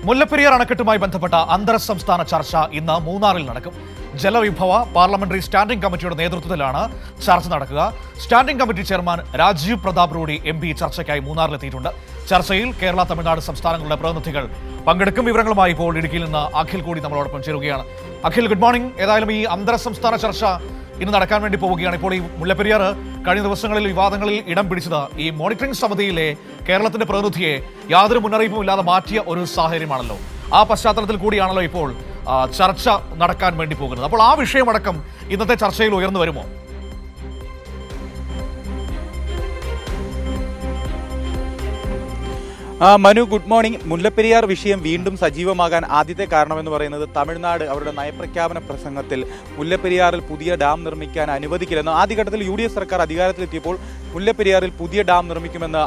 മുല്ലപ്പെരിയാർ അണക്കെട്ടുമായി ബന്ധപ്പെട്ട അന്തർ സംസ്ഥാന ചർച്ച ഇന്ന് മൂന്നാറിൽ നടക്കും. ജലവിഭവ പാർലമെന്ററി സ്റ്റാൻഡിംഗ് കമ്മിറ്റിയുടെ നേതൃത്വത്തിലാണ് ചർച്ച നടക്കുക. Standing committee chairman Rajiv Pratap Rudy MP ചർച്ചയ്ക്കായി മൂന്നാറിലെത്തിയിട്ടുണ്ട്. ചർച്ചയിൽ കേരള, തമിഴ്നാട് സംസ്ഥാനങ്ങളുടെ പ്രതിനിധികൾ പങ്കെടുക്കും. വിവരങ്ങളുമായി ഇപ്പോൾ ഇടുക്കിയിൽ നിന്ന് അഖിൽ കൂടി നമ്മളോടൊപ്പം ചേരുകയാണ്. Akhil, good morning. ഏതായാലും ഈ അന്തർ സംസ്ഥാന ചർച്ച ഇന്ന് നടക്കാൻ വേണ്ടി പോവുകയാണ്. ഇപ്പോൾ ഈ മുല്ലപ്പെരിയാർ കഴിഞ്ഞ ദിവസങ്ങളിൽ വിവാദങ്ങളിൽ ഇടം പിടിച്ചത് ഈ മോണിറ്ററിംഗ് സമിതിയിലെ കേരളത്തിന്റെ പ്രതിനിധിയെ യാതൊരു മുന്നറിയിപ്പും ഇല്ലാതെ മാറ്റിയ ഒരു സാഹചര്യമാണല്ലോ. ആ പശ്ചാത്തലത്തിൽ കൂടിയാണല്ലോ ഇപ്പോൾ ചർച്ച നടക്കാൻ വേണ്ടി പോകുന്നത്. അപ്പോൾ ആ വിഷയമടക്കം ഇന്നത്തെ ചർച്ചയിൽ ഉയർന്നു വരുമോ? Manu, good morning. മുല്ലപ്പെരിയാർ വിഷയം വീണ്ടും സജീവമാകാൻ ആദ്യത്തെ കാരണമെന്ന് പറയുന്നത് തമിഴ്നാട് അവരുടെ നയപ്രഖ്യാപന പ്രസംഗത്തിൽ മുല്ലപ്പെരിയാറിൽ പുതിയ ഡാം നിർമ്മിക്കാൻ അനുവദിക്കില്ലെന്ന് ആദ്യഘട്ടത്തിൽ UDF സർക്കാർ അധികാരത്തിലെത്തിയപ്പോൾ മുല്ലപ്പെരിയാറിൽ പുതിയ ഡാം നിർമ്മിക്കുമെന്ന്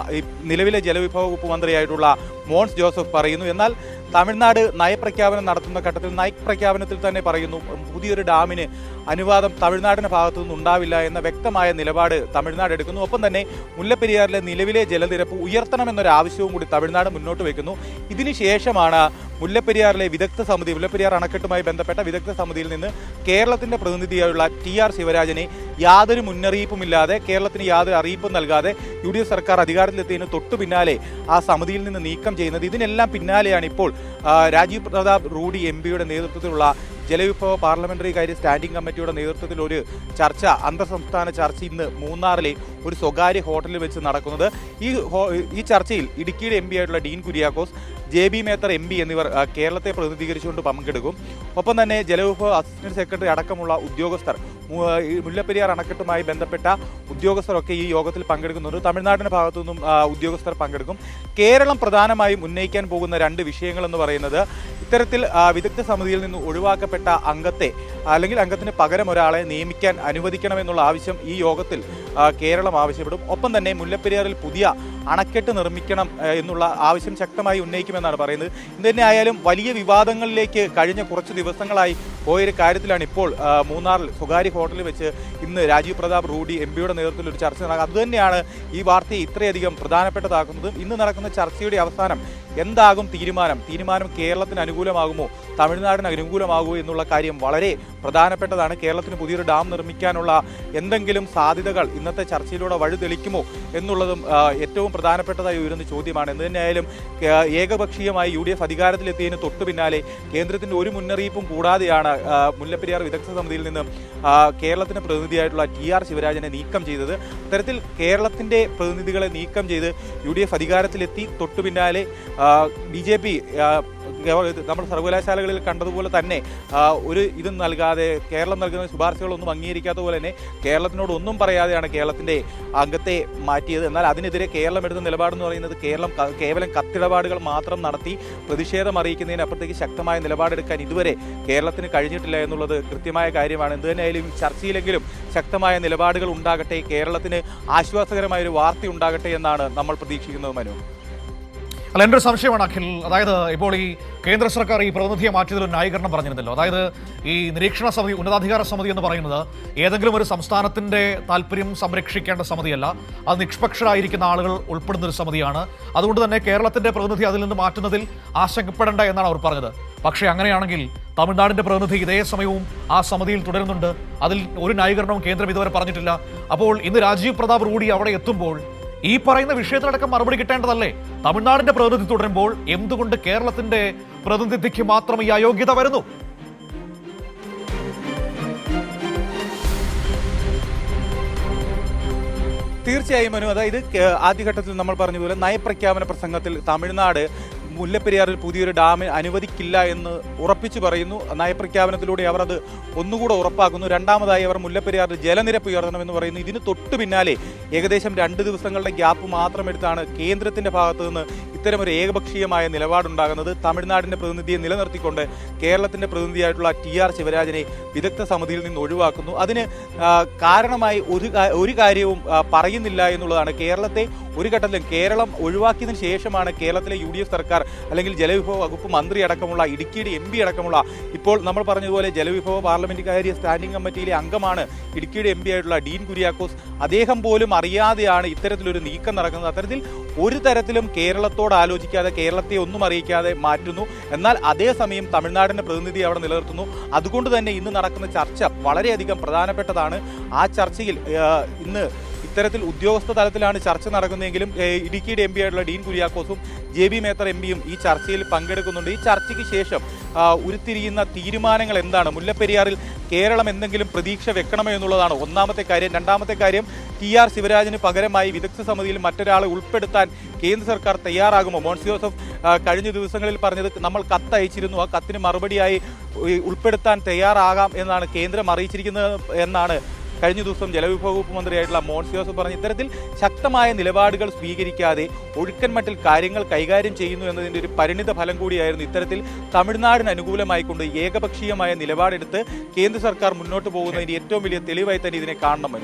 നിലവിലെ ജലവിഭവ വകുപ്പ് മന്ത്രിയായിട്ടുള്ള മോൻസ് ജോസഫ് പറയുന്നു. എന്നാൽ തമിഴ്നാട് നയപ്രഖ്യാപനം നടത്തുന്ന ഘട്ടത്തിൽ നയപ്രഖ്യാപനത്തിൽ തന്നെ പറയുന്നു പുതിയൊരു ഡാമിന് അനുവാദം തമിഴ്നാടിന്റെ ഭാഗത്തു നിന്നുണ്ടാവില്ല എന്ന വ്യക്തമായ നിലപാട് തമിഴ്നാട് എടുക്കുന്നു. ഒപ്പം തന്നെ മുല്ലപ്പെരിയാറിലെ നിലവിലെ ജലനിരപ്പ് ഉയർത്തണമെന്നൊരു ആവശ്യവും കൂടി തമിഴ്നാട് മുന്നോട്ട് വയ്ക്കുന്നു. ഇതിനുശേഷമാണ് മുല്ലപ്പെരിയാറിലെ വിദഗ്ധ സമിതി, മുല്ലപ്പെരിയാർ അണക്കെട്ടുമായി ബന്ധപ്പെട്ട വിദഗ്ധ സമിതിയിൽ നിന്ന് കേരളത്തിന്റെ പ്രതിനിധിയായുള്ള TR ശിവരാജനെ യാതൊരു മുന്നറിയിപ്പുമില്ലാതെ, കേരളത്തിന് യാതൊരു അറിയിപ്പും നൽകാതെ UDF സർക്കാർ അധികാരത്തിലെത്തിയതിന് തൊട്ടു പിന്നാലെ ആ സമിതിയിൽ നിന്ന് നീക്കം ചെയ്യുന്നത്. ഇതിനെല്ലാം പിന്നാലെയാണ് ഇപ്പോൾ രാജീവ് പ്രതാപ് റൂഡി MP നേതൃത്വത്തിലുള്ള ജലവിഭവ പാർലമെന്ററി കാര്യ സ്റ്റാൻഡിംഗ് കമ്മിറ്റിയുടെ നേതൃത്വത്തിൽ ഒരു ചർച്ച, അന്തർ സംസ്ഥാന ചർച്ച ഇന്ന് മൂന്നാറിലെ ഒരു സ്വകാര്യ ഹോട്ടലിൽ വെച്ച് നടക്കുന്നത്. ഈ ചർച്ചയിൽ ഇടുക്കിയുടെ MP ആയിട്ടുള്ള ഡീൻ കുര്യാക്കോസ്, JB മേത്തർ MP എന്നിവർ കേരളത്തെ പ്രതിനിധീകരിച്ചുകൊണ്ട് പങ്കെടുക്കും. ഒപ്പം തന്നെ ജലവിഭവ അസിസ്റ്റന്റ് സെക്രട്ടറി അടക്കമുള്ള ഉദ്യോഗസ്ഥർ, മുല്ലപ്പെരിയാർ അണക്കെട്ടുമായി ബന്ധപ്പെട്ട ഉദ്യോഗസ്ഥരൊക്കെ ഈ യോഗത്തിൽ പങ്കെടുക്കുന്നുണ്ട്. തമിഴ്നാടിന്റെ ഭാഗത്തു നിന്നും ഉദ്യോഗസ്ഥർ പങ്കെടുക്കും. കേരളം പ്രധാനമായും ഉന്നയിക്കാൻ പോകുന്ന രണ്ട് വിഷയങ്ങൾ എന്ന് പറയുന്നത് ഇത്തരത്തിൽ വിദഗ്ധ സമിതിയിൽ നിന്ന് ഒഴിവാക്കപ്പെട്ട അംഗത്തെ അല്ലെങ്കിൽ അംഗത്തിന് പകരം ഒരാളെ നിയമിക്കാൻ അനുവദിക്കണമെന്നുള്ള ആവശ്യം ഈ യോഗത്തിൽ കേരളം ആവശ്യപ്പെടും. ഒപ്പം തന്നെ മുല്ലപ്പെരിയാറിൽ പുതിയ അണക്കെട്ട് നിർമ്മിക്കണം എന്നുള്ള ആവശ്യം ശക്തമായി ഉന്നയിക്കുമെന്നാണ് പറയുന്നത്. ഇതുതന്നെ ആയാലും വലിയ വിവാദങ്ങളിലേക്ക് കഴിഞ്ഞ കുറച്ച് ദിവസങ്ങളായി പോയൊരു കാര്യത്തിലാണ് ഇപ്പോൾ മൂന്നാറിൽ സ്വകാര്യ ഹോട്ടലിൽ വെച്ച് ഇന്ന് രാജീവ് പ്രതാപ് റൂഡി MP നേതൃത്വത്തിൽ ഒരു ചർച്ച നടക്കുക. അതുതന്നെയാണ് ഈ വാർത്തയെ ഇത്രയധികം പ്രധാനപ്പെട്ടതാക്കുന്നതും. ഇന്ന് നടക്കുന്ന ചർച്ചയുടെ അവസാനം എന്താകും തീരുമാനം കേരളത്തിന് അനുകൂലമാകുമോ തമിഴ്നാടിന് അനുകൂലമാകുമോ എന്നുള്ള കാര്യം വളരെ പ്രധാനപ്പെട്ടതാണ്. കേരളത്തിന് പുതിയൊരു ഡാം നിർമ്മിക്കാനുള്ള എന്തെങ്കിലും സാധ്യതകൾ ഇന്നത്തെ ചർച്ചയിലൂടെ വഴിതെളിക്കുമോ എന്നുള്ളതും ഏറ്റവും പ്രധാനപ്പെട്ടതായി ഉയരുന്ന ചോദ്യമാണ്. എന്ന് തന്നെയായാലും ഏകപക്ഷീയമായി UDF അധികാരത്തിലെത്തിയതിന് തൊട്ടു പിന്നാലെ കേന്ദ്രത്തിന്റെ ഒരു മുന്നറിയിപ്പും കൂടാതെയാണ് മുല്ലപ്പെരിയാർ വിദഗ്ധ സമിതിയിൽ നിന്ന് കേരളത്തിന് പ്രതിനിധിയായിട്ടുള്ള TR ശിവരാജനെ നീക്കം ചെയ്തത്. അത്തരത്തിൽ കേരളത്തിന്റെ പ്രതിനിധികളെ നീക്കം ചെയ്ത് UDF അധികാരത്തിലെത്തി. തൊട്ടു പിന്നാലെ BJP നമ്മൾ സർവകലാശാലകളിൽ കണ്ടതുപോലെ തന്നെ ഒരു ഇതും നൽകാതെ, കേരളം നൽകുന്ന ശുപാർശകളൊന്നും അംഗീകരിക്കാത്ത പോലെ തന്നെ കേരളത്തിനോടൊന്നും പറയാതെയാണ് കേരളത്തിന്റെ അംഗത്തെ മാറ്റിയത്. എന്നാൽ അതിനെതിരെ കേരളം എടുത്ത നിലപാടെന്ന് പറയുന്നത് കേരളം കേവലം കത്തിടപാടുകൾ മാത്രം നടത്തി പ്രതിഷേധം അറിയിക്കുന്നതിനപ്പുറത്തേക്ക് ശക്തമായ നിലപാടെടുക്കാൻ ഇതുവരെ കേരളത്തിന് കഴിഞ്ഞിട്ടില്ല എന്നുള്ളത് കൃത്യമായ കാര്യമാണ്. എന്തുതന്നെയായാലും ചർച്ചയിലെങ്കിലും ശക്തമായ നിലപാടുകൾ ഉണ്ടാകട്ടെ, കേരളത്തിന് ആശ്വാസകരമായ ഒരു വാർത്ത ഉണ്ടാകട്ടെ എന്നാണ് നമ്മൾ പ്രതീക്ഷിക്കുന്നത്. മനു, അല്ല, എൻ്റെ ഒരു സംശയമാണ് അഖിൽ. അതായത് ഇപ്പോൾ ഈ കേന്ദ്ര സർക്കാർ ഈ പ്രതിനിധിയെ മാറ്റിയതിൽ ന്യായീകരണം പറഞ്ഞിരുന്നല്ലോ. അതായത് ഈ നിരീക്ഷണ സമിതി, ഉന്നതാധികാര സമിതി എന്ന് പറയുന്നത് ഏതെങ്കിലും ഒരു സംസ്ഥാനത്തിന്റെ താല്പര്യം സംരക്ഷിക്കേണ്ട സമിതിയല്ല, അത് നിഷ്പക്ഷരായിരിക്കുന്ന ആളുകൾ ഉൾപ്പെടുന്ന ഒരു സമിതിയാണ്. അതുകൊണ്ട് തന്നെ കേരളത്തിന്റെ പ്രതിനിധി അതിൽ നിന്ന് മാറ്റുന്നതിൽ ആശങ്കപ്പെടേണ്ട എന്നാണ് അവർ പറഞ്ഞത്. പക്ഷേ അങ്ങനെയാണെങ്കിൽ തമിഴ്നാടിന്റെ പ്രതിനിധി ഇതേ സമയവും ആ സമിതിയിൽ തുടരുന്നുണ്ട്. അതിൽ ഒരു ന്യായീകരണവും കേന്ദ്രം ഇതുവരെ പറഞ്ഞിട്ടില്ല. അപ്പോൾ ഇന്ന് രാജീവ് പ്രതാപ് റൂഡി അവിടെ എത്തുമ്പോൾ ഈ പറയുന്ന വിഷയത്തിലടക്കം മറുപടി കിട്ടേണ്ടതല്ലേ? തമിഴ്നാടിന്റെ പ്രതിനിധി തുടരുമ്പോൾ എന്തുകൊണ്ട് കേരളത്തിന്റെ പ്രതിനിധിക്ക് മാത്രം ഈ അയോഗ്യത വരുന്നു? തീർച്ചയായും മനു, അതായത് ആദ്യഘട്ടത്തിൽ നമ്മൾ പറഞ്ഞതുപോലെ നയപ്രഖ്യാപന പ്രസംഗത്തിൽ തമിഴ്നാട് മുല്ലപ്പെരിയാറിൽ പുതിയൊരു ഡാം അനുവദിക്കില്ല എന്ന് ഉറപ്പിച്ചു പറയുന്നു. നയപ്രഖ്യാപനത്തിലൂടെ അവർ അത് ഒന്നുകൂടെ ഉറപ്പാക്കുന്നു. രണ്ടാമതായി അവർ മുല്ലപ്പെരിയാറിൽ ജലനിരപ്പ് ഉയർത്തണമെന്ന് പറയുന്നു. ഇതിന് തൊട്ടു പിന്നാലെ ഏകദേശം 2 ദിവസങ്ങളുടെ ഗ്യാപ്പ് മാത്രമെടുത്താണ് കേന്ദ്രത്തിന്റെ ഭാഗത്തു നിന്ന് ഇത്തരമൊരു ഏകപക്ഷീയമായ നിലപാടുണ്ടാകുന്നത്. തമിഴ്നാടിന്റെ പ്രതിനിധിയെ നിലനിർത്തിക്കൊണ്ട് കേരളത്തിന്റെ പ്രതിനിധിയായിട്ടുള്ള TR ശിവരാജനെ വിദഗ്ധ സമിതിയിൽ നിന്ന് ഒഴിവാക്കുന്നു. അതിന് കാരണമായി ഒരു കാര്യവും പറയുന്നില്ല എന്നുള്ളതാണ്. കേരളത്തെ ഒരു ഘട്ടത്തിലും കേരളം ഒഴിവാക്കിയതിനു ശേഷമാണ് കേരളത്തിലെ UDF സർക്കാർ അല്ലെങ്കിൽ ജലവിഭവ വകുപ്പ് മന്ത്രി അടക്കമുള്ള ഇടുക്കിയുടെ MP അടക്കമുള്ള, ഇപ്പോൾ നമ്മൾ പറഞ്ഞതുപോലെ ജലവിഭവ പാർലമെന്ററി സ്റ്റാൻഡിംഗ് കമ്മിറ്റിയിലെ അംഗമാണ് ഇടുക്കിയുടെ MP ആയിട്ടുള്ള ഡീൻ കുര്യാക്കോസ്. അദ്ദേഹം പോലും അറിയാതെയാണ് ഇത്തരത്തിലൊരു നീക്കം നടക്കുന്നത്. അത്തരത്തിൽ ഒരു തരത്തിലും കേരളത്തോട് ആലോചിക്കാതെ, കേരളത്തെ ഒന്നും അറിയിക്കാതെ മാറ്റുന്നു. എന്നാൽ അതേസമയം തമിഴ്നാടിന്റെ പ്രതിനിധി അവിടെ നിലനിർത്തുന്നു. അതുകൊണ്ട് തന്നെ ഇന്ന് നടക്കുന്ന ചർച്ച വളരെയധികം പ്രധാനപ്പെട്ടതാണ്. ആ ചർച്ചയിൽ ഇന്ന് ഇത്തരത്തിൽ ഉദ്യോഗസ്ഥ തലത്തിലാണ് ചർച്ച നടക്കുന്നതെങ്കിലും ഇടുക്കിയുടെ എം പി ആയിട്ടുള്ള ഡീൻ കുര്യാക്കോസും JB മേത്തർ എംപിയും ഈ ചർച്ചയിൽ പങ്കെടുക്കുന്നുണ്ട്. ഈ ചർച്ചയ്ക്ക് ശേഷം ഉരുത്തിരിയുന്ന തീരുമാനങ്ങൾ എന്താണ്? മുല്ലപ്പെരിയാറിൽ കേരളം എന്തെങ്കിലും പ്രതീക്ഷ വെക്കണമോ എന്നുള്ളതാണ് ഒന്നാമത്തെ കാര്യം. രണ്ടാമത്തെ കാര്യം, TR ശിവരാജന് പകരമായി വിദഗ്ധ സമിതിയിൽ മറ്റൊരാളെ ഉൾപ്പെടുത്താൻ കേന്ദ്ര സർക്കാർ തയ്യാറാകുമോ? മോൻസ് ജോസഫ് കഴിഞ്ഞ ദിവസങ്ങളിൽ പറഞ്ഞത് നമ്മൾ കത്തയച്ചിരുന്നു, ആ കത്തിന് മറുപടിയായി ഉൾപ്പെടുത്താൻ തയ്യാറാകാം എന്നാണ് കേന്ദ്രം അറിയിച്ചിരിക്കുന്നത് എന്നാണ് കഴിഞ്ഞ ദിവസം ജലവിഭവ വകുപ്പ് മന്ത്രിയായിട്ടുള്ള മോൻസ് ജോസഫ് പറഞ്ഞ. ഇത്തരത്തിൽ ശക്തമായ നിലപാടുകൾ സ്വീകരിക്കാതെ ഒഴുക്കൻ മട്ടിൽ കാര്യങ്ങൾ കൈകാര്യം ചെയ്യുന്നു എന്നതിൻ്റെ ഒരു പരിണിത ഫലം കൂടിയായിരുന്നു ഇത്തരത്തിൽ തമിഴ്നാടിന് അനുകൂലമായിക്കൊണ്ട് ഏകപക്ഷീയമായ നിലപാടെടുത്ത് കേന്ദ്ര സർക്കാർ മുന്നോട്ട് പോകുന്നതിന് ഏറ്റവും വലിയ തെളിവായി തന്നെ ഇതിനെ കാണണം.